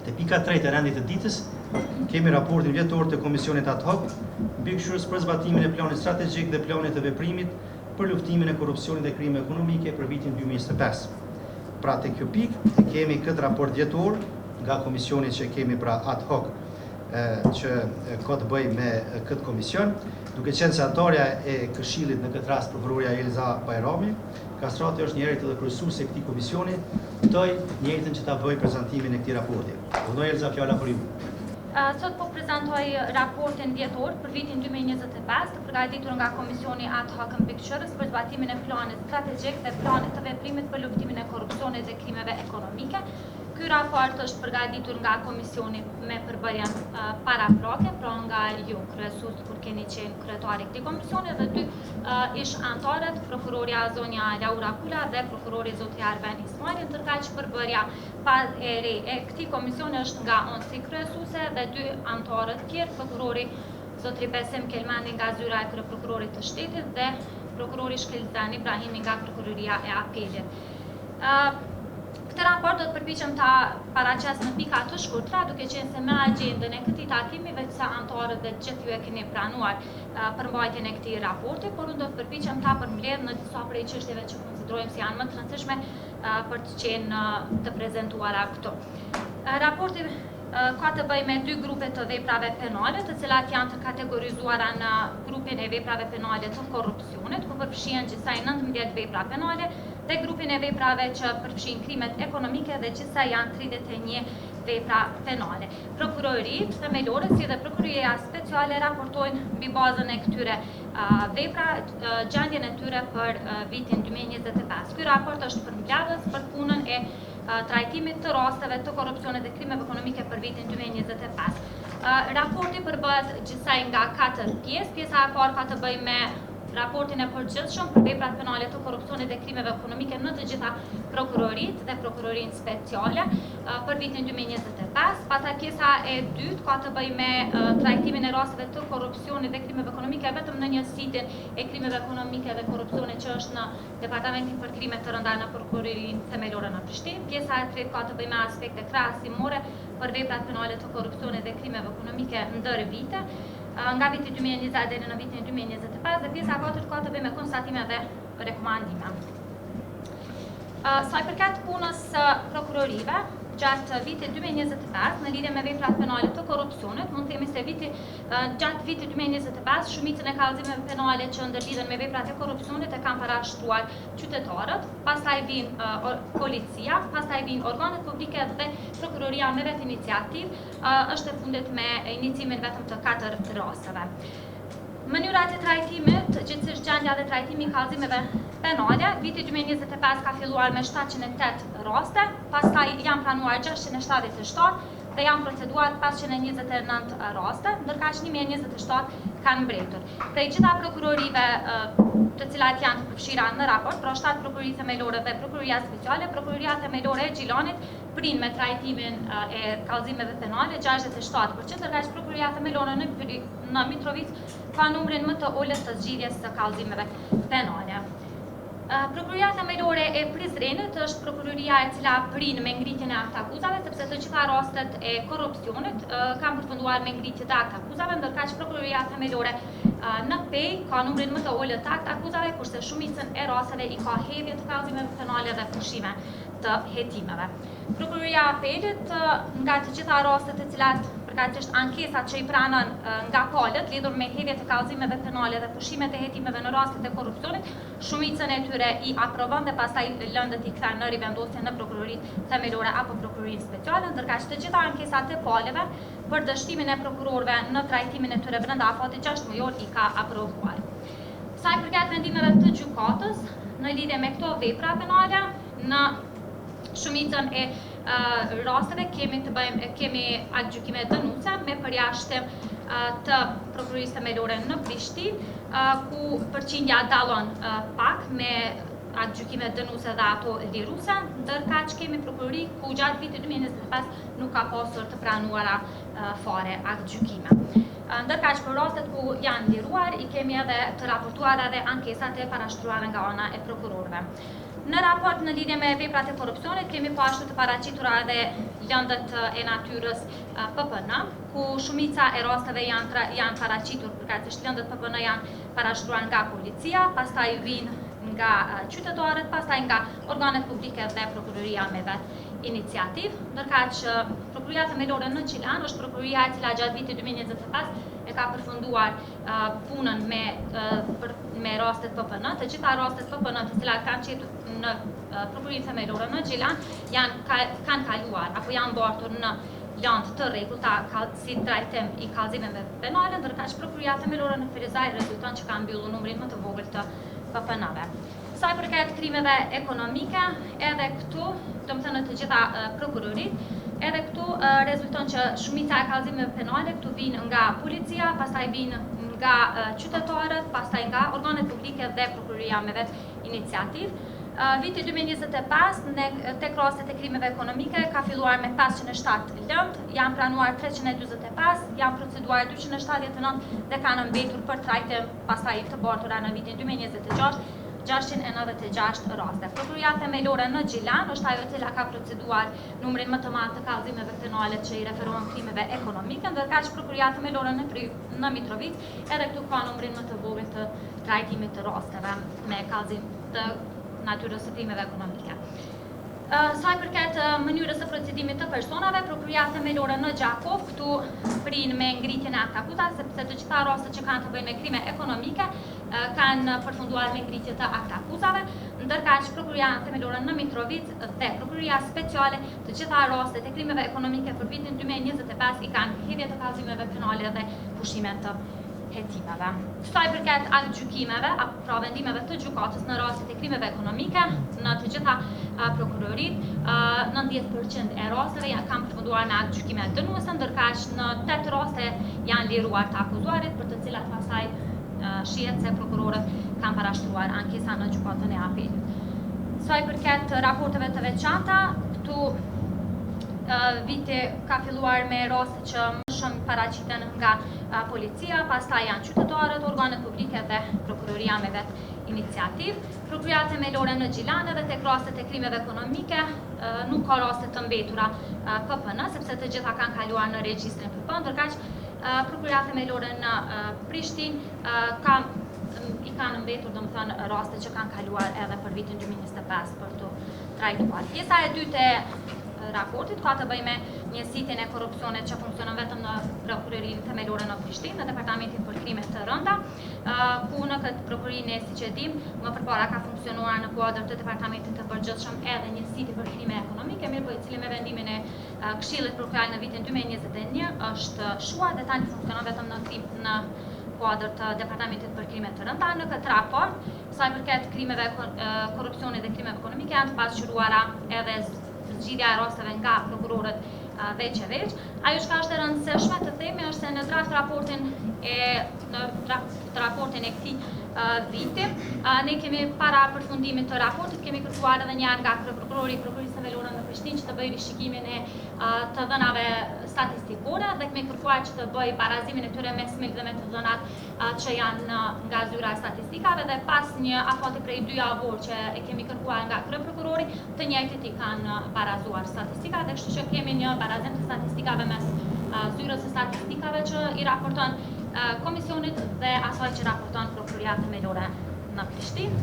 Te pika 3 e rendit të ditës, kemi raportin vjetor të Komisionit ad hoc, mbikëqyrës për zbatimin e planit strategjik dhe planit të veprimit për luftimin e korrupsionit dhe krimeve ekonomike për vitin 2025. Pra te kjo pikë kemi këtë raport vjetor nga komisioni që kemi pra ad hoc që ka të bëjë me këtë komision, duke qenë se antarja e këshillit në këtë rast prokuroria Elza Bajrami, Kastrati është njërit edhe kryesuesi e këtij komisioni, toj njëritën që ta bëjë prezantimin e këtij raporti. Unë Elza, fjala për ju. Sot po prezantoj raportin vjetor për vitin 2025 të përgatitur nga Komisioni ad hoc mbikëqyrës për zbatimin e planit strategjik dhe planit të veprimit për luftimin e korrupsionit dhe krimeve ekonomike. Ky raport është përgatitur nga Komisioni me përbërjen paraprake, pra nga ju kryesues kur keni qenë kryetari i këtij komisioni dhe dy ish antarët, prokuroria Zonja Laura Kula dhe prokurori zoti Arben Ismaili, ndërkaq përbërja e re e këtij komisioni është nga unë si kryesuese dhe dy antarët tjerë, prokurori zoti Besim Kelmani nga zyra e kryeprokurorit të shtetit dhe prokurori Shkelzan Ibrahimi nga prokuroria e apelit. Këtë raport do të përpiqem ta paraqes në pika të shkurtra, duke qenë se me agjendën e këtij takimi veç sa antarët dhe gjithë ju e keni pranuar përmbajtjen e këtij raporti, por unë do të përpiqem ta përmbledh në disa prej çështjeve që konsiderojmë si janë më të rëndësishme për të qenë të prezantuara këtu. Raporti ka të bëjë me dy grupe të veprave penale, të cilat janë të kategorizuara në grupin e veprave penale të korrupsionit, ku përfshihen gjithsej 19 vepra penale, dhe grupin e veprave që përfshin krimet ekonomike dhe gjithsej janë 31 vepra penale. Prokurorit themelore si dhe prokuroria speciale raportojnë mbi bazën e këtyre vepra gjendjen e tyre për vitin 2025. Ky raport është përmbledhës për punën e trajtimit të rasteve të korrupsionit dhe krimeve ekonomike për vitin 2025. Raporti përbëhet gjithsej nga 4 pjesë. Pjesa e parë ka të bëjë me raportin e përgjithshëm për veprat penale të korrupsionit dhe krimeve ekonomike në të gjitha prokurorit dhe prokurorinë speciale për vitin 2025. Pastaj pjesa e dytë ka të bëjë me trajtimin e rasteve të korrupsionit dhe krimeve ekonomike vetëm në njësitin e krimeve ekonomike dhe korrupsionit që është në Departamentin për krime të rënda në prokurorinë themelore në Prishtinë. Pjesa e tretë ka të bëjë me aspekte krahasimore për veprat penale të korrupsionit dhe krimeve ekonomike ndër vite, nga viti 2020 deri në vitin 2025 dhe pjesa e katërt ka të bëjë me konstatime dhe rekomandime. Sa i përket punës së prokurorive gjatë vitit 2025 në lidhje me veprat penale të korrupsionit, mund të themi se gjatë vitit 2025 shumicën e kallëzimeve penale që ndërlidhen me veprat e korrupsionit e kanë parashtruar qytetarët, pastaj vin policia, pastaj vin organet publike dhe prokuroria me vetë iniciativë është e fundit me iniciimin vetëm të 4 rasteve. Mënyrat e trajtimit, gjithsesi gjendja dhe trajtimi i kallëzimeve penale, viti 2025 ka filluar me 708 raste, pastaj janë pranuar 677 dhe janë proceduar 529 raste, ndërkaq 1027 kanë mbretur. Prej gjitha prokurorive të cilat janë të përfshira në raport, pra 7 prokurori themelore dhe prokuroria speciale, prokuroria themelore e Gjilanit prin me trajtimin e kallëzimeve penale 67%, ndërkaq prokuroria themelore në Mitrovic ka numrin më të ulët të zgjidhjes së kallëzimeve penale. Prokuroria themelore e Prizrenit është prokuroria e cila prin me ngritjen e aktakuzave, sepse të gjitha rastet e korrupsionit kanë përfunduar me ngritje të aktakuzave, ndërkaq prokuroria themelore në Pej ka numrin më të ulët të aktakuzave, kurse shumicën e rasteve i ka hedhje të kallëzimeve penale dhe pushime të hetimeve. Prokuroria e Apelit nga të gjitha rastet të cilat përkatësisht ankesat që i pranën nga palët lidhur me hedhje të kallëzimeve penale dhe pushimet e hetimeve në rastet e korrupsionit, shumicën e tyre i aprovon dhe pastaj lëndët i kthen në rivendosje në prokurorinë themelore apo prokurorinë speciale, ndërkaq të gjitha ankesat e palëve për dështimin e prokurorëve në trajtimin e tyre brenda afatit 6 mujor i ka aprovuar. Sa i përket vendimeve të gjykatës në lidhje me këto vepra penale, në shumicën e rasteve kemi aktgjykime dënuese me përjashtim të prokurorisë themelore në Prishtinë, ku përqindja dallon pak me aktgjykime dënuese dhe ato liruese, ndërkaq kemi prokurori ku gjatë vitit 2025 nuk ka pasur të pranuara fare aktgjykime. Ndërkaq për rastet ku janë liruar, i kemi edhe të raportuara dhe ankesat e parashtruara nga ana e prokurorëve. Në raport në lidhje me veprat e korrupsionit kemi po ashtu të paraqitura edhe lëndët e natyrës PPN, ku shumica e rasteve janë paraqitur përkatësisht lëndët PPN janë parashtruar nga policia, pastaj vinë nga qytetarët, pastaj nga organet publike dhe prokuroria me vetë iniciativë, ndërkaq Prokuroria Themelore në Gjilan është prokuroria e cila gjatë vitit 2025 e ka përfunduar punën me rastet PPN. Të gjitha rastet PPN të cilat kanë qetur në Prokurorinë Themelore në Gjilan kanë kaluar apo janë mbartur në lëndë të rregullta si trajtim i kallëzimeve penale, ndërkaq Prokuroria Themelore në Filizaj rezulton që ka mbyllur numrin më të vogël të PPN-ve. Sa i përket krimeve ekonomike, edhe këtu, domethënë në të gjitha prokurorit, edhe këtu rezulton që shumica e kallëzimeve penale këtu vinë nga policia, pastaj vinë nga qytetarët, pastaj nga organet publike dhe prokuroria me vetë iniciativë. Viti 2025, tek rastet e krimeve ekonomike, ka filluar me 507 lëndë, janë pranuar 345, janë proceduar 279 dhe kanë mbetur për trajtim pastaj të bartura në vitin 2026, 696 raste. Prokuroria Themelore në Gjilan është ajo e cila ka proceduar numrin më të madh të kallëzimeve penale që i referohen krimeve ekonomike, ndërkaq Prokuroria Themelore në Mitrovic edhe këtu ka numrin më të vogël të trajtimit të rasteve me kallëzim të natyrës së krimeve ekonomike. Sa i përket mënyrës së procedimit të personave, Prokuroria Themelore në Gjakov këtu prin me ngritjen e aktakuzave, sepse të gjitha rastet që kanë të bëjnë me krime ekonomike kanë përfunduar me ngritje të aktakuzave, ndërkaq Prokuroria Themelore në Mitrovic dhe Prokuroria Speciale të gjitha rastet e krimeve ekonomike për vitin 2025 i kanë hedhje të kallëzimeve penale dhe pushime të hetimeve. Sa i përket aktgjykimeve, pra vendimeve të gjykatës në rastet e krimeve ekonomike, në të gjitha prokurorit, 90% e rasteve kanë përfunduar me aktgjykime dënuese, ndërkaq në 8 raste janë liruar të akuzuarit, për të cilat pastaj shihet se prokurorët kanë parashtruar ankesa në gjykatën e apelit. Sa i përket raporteve të veçanta, këtu viti ka filluar me raste që më shumë paraqiten nga policia, pastaj janë qytetarët, organet publike dhe prokuroria me vetë iniciativë. Prokuroria Themelore në Gjilan edhe tek rastet e krimeve ekonomike nuk ka raste të mbetura PPN, sepse të gjitha kanë kaluar në regjistrin PP, ndërkaq Prokuroria Themelore në Prishtinë i kanë mbetur domethënë raste që kanë kaluar edhe për vitin 2025 për të trajtuar. Pjesa e dytë e raportit ka të bëjë me njësitjen e korrupsionit që funksionon vetëm në Prokurorinë Themelore në Prishtinë, në Departamentin për krime të rënda, ku në këtë prokurorinë, siç e dim, më përpara ka funksionuar në kuadër të Departamentit të Përgjithshëm edhe njësiti për krime ekonomike, mirëpo i cili me vendimin e Këshillit Prokural në vitin 2021 është shuar dhe tani funksionon vetëm në kuadër të Departamentit për krime të rënda. Në këtë raport, sa i përket krimeve korrupsionit dhe krimeve ekonomike, janë të pasqyruara edhe zgjidhja e rasteve nga prokurorët veç e veç. Ajo që është e rëndësishme të themi është se në draft raportin e këtij viti, ne kemi para përfundimit të raportit kemi kërkuar edhe një nga prokurorisë Themelore në Prishtinë që të bëjë rishikimin e të dhënave statistikore dhe kemi kërkuar që të bëjë barazimin e tyre me SMIL dhe me të dhënat që janë nga zyra e statistikave dhe pas një afati prej 2 javor që e kemi kërkuar nga kryeprokurori, të njëjtit i kanë barazuar statistikat dhe kështu që kemi një barazim të statistikave mes zyrës së statistikave që i raporton Komisionit dhe asaj që raporton Prokuroria Themelore në Prishtinë.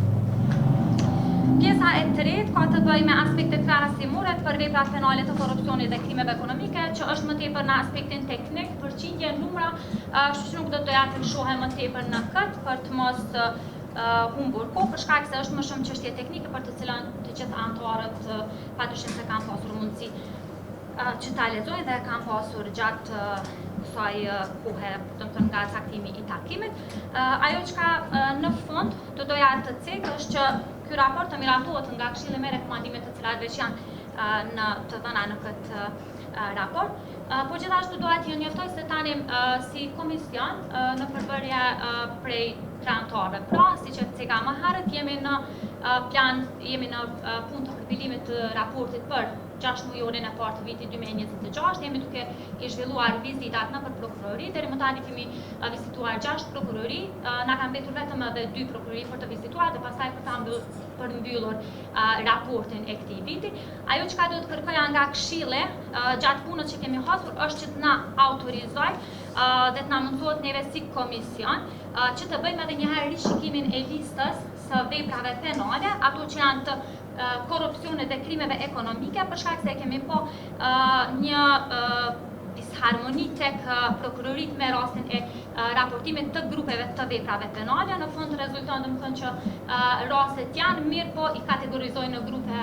Pjesa e tretë ka të bëjë me aspektet krahasimore për veprat penale të korrupsionit dhe krimeve ekonomike, që është më tepër në aspektin teknik, përqindje numra, kështu që nuk do të ja të lëshohem më tepër në këtë për të mos humbur kohë, për shkak se është më shumë çështje teknike për të cilën të gjithë anëtarët padyshim se kanë pasur mundësi që ta lexojnë dhe kanë pasur gjatë kësaj kohe, domethënë nga caktimi i takimit. Ajo që ka në fund do doja të cek është që ky raport të miratohet nga Këshilli me rekomandimet të cilat veç janë në të dhëna në këtë raport. Po gjithashtu doja t'ju njoftoj se tani si komision në përbërje prej 3 anëtarëve. Pra, siç e ceka më herët, jemi në punë të përpilimit të raportit për 6 mujorin e parë të vitit 2026, jemi duke i zhvilluar vizitat në për prokurori, deri më tani kemi vizituar 6 prokurori, na kanë mbetur vetëm edhe 2 prokurori për të vizituar dhe pastaj për ta përmbyllur raportin e këtij viti. Ajo çka do të kërkoja nga Këshilli gjatë punës që kemi hasur është që të na autorizoj dhe të na mundsohet neve si komision që të bëjmë edhe një herë rishikimin e listës së veprave penale, ato që janë të korrupsionit dhe krimeve ekonomike, për shkak se kemi po një disharmoni tek prokurorit me rastin e raportimit të grupeve të veprave penale. Në fund rezulton domethënë që rastet janë mirë, po i kategorizojnë në grupe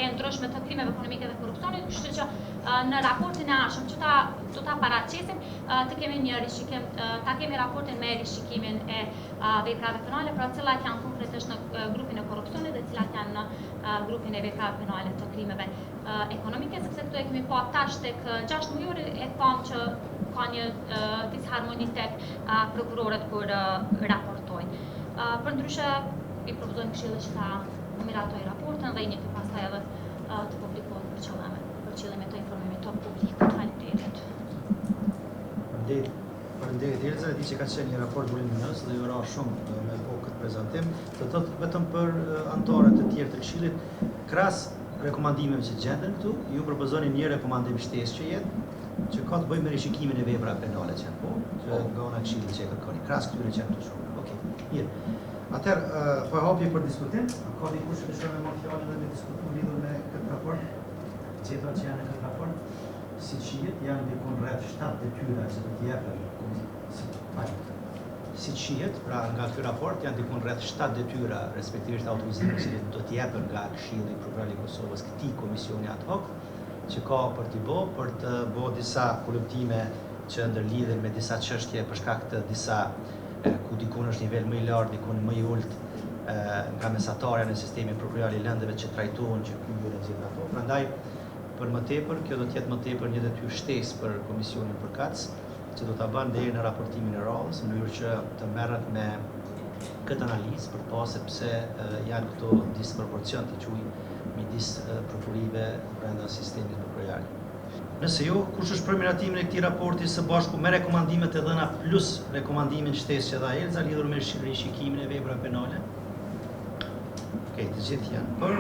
e ndryshme të krimeve ekonomike dhe korrupsionit, kështu që në raportin e ardhshëm që do ta paraqesim, të kemi një rishikim, ta kemi raportin me rishikimin e veprave penale, pra cilat janë konkretisht në grupin e korrupsionit dhe cilat janë në grupin e veprave penale të krimeve ekonomike, sepse këtu e kemi pa tash tek 6 mujore e pam që ka një disharmoni tek prokurorët kur raportojnë. Përndryshe i propozojmë Këshillit që ta miratoj raportin dhe i njëjtë pastaj edhe të publikohet për qëllime të informimit të publikut. Faleminderit. Faleminderit Elza, e di që ka qenë një raport voluminöz dhe ju ra shumë me po këtë prezantim. Të thotë vetëm për anëtarët e tjerë të Këshillit, krahas rekomandimeve që gjenden këtu, ju propozoni një rekomandim shtesë që jetë, që ka të bëjë me rishikimin e veprave penale që janë po, që nga ana e Këshillit që e kërkoni. Krahas këtyre që janë këtu shumë. Okej, mirë. Atëherë, po e hapi për diskutim, ka dikush që dëshiron me marrë fjalën dhe me diskutim lidhur me këtë raport? Cifrat që janë në këtë raport, siç shihet, janë diku rreth 7 detyra që do të jepen si shihet, pra nga ky raport janë diku rreth 7 detyra, respektivisht autorizime që do të jepen nga Këshilli Prokurorë i Kosovës këtij komisioni ad hoc, që ka për të bë disa koluptime që ndërlidhen me disa çështje për shkak të disa ku dikun është nivel më i lartë, dikun më i ulët nga mesatarja në sistemin prokuror i lëndëve që trajtohen që kryen gjithë ato. Prandaj për më tepër, kjo do të jetë më tepër një detyrë shtesë për komisionin përkatës, që do ta bënë deri në raportimin e radhës, në mënyrë që të merret me këtë analizë për të pasur pse janë këto disproporcion të quaj midis prokurive brenda sistemit prokuror. Nëse jo, kush është për miratimin e këtij raporti së bashku me rekomandimet e dhëna plus rekomandimin shtesë që dha Elza lidhur me rishikimin e veprave penale? Okej, të gjithë janë për,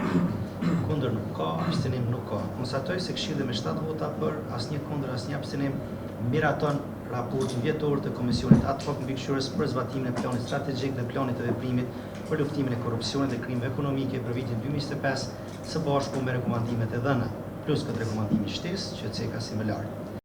kundër nuk ka, abstenim nuk ka. Konstatoj se Këshilli me 7 vota për, asnjë kundër, asnjë abstenim, miraton raportin vjetor të Komisionit ad hoc mbikëqyrës për zbatimin e planit strategjik dhe planit të veprimit për luftimin e korrupsionit dhe krimeve ekonomike për vitin 2025 së bashku me rekomandimet e dhëna, plus këtë rekomandimi shtesë që ceka si më lartë.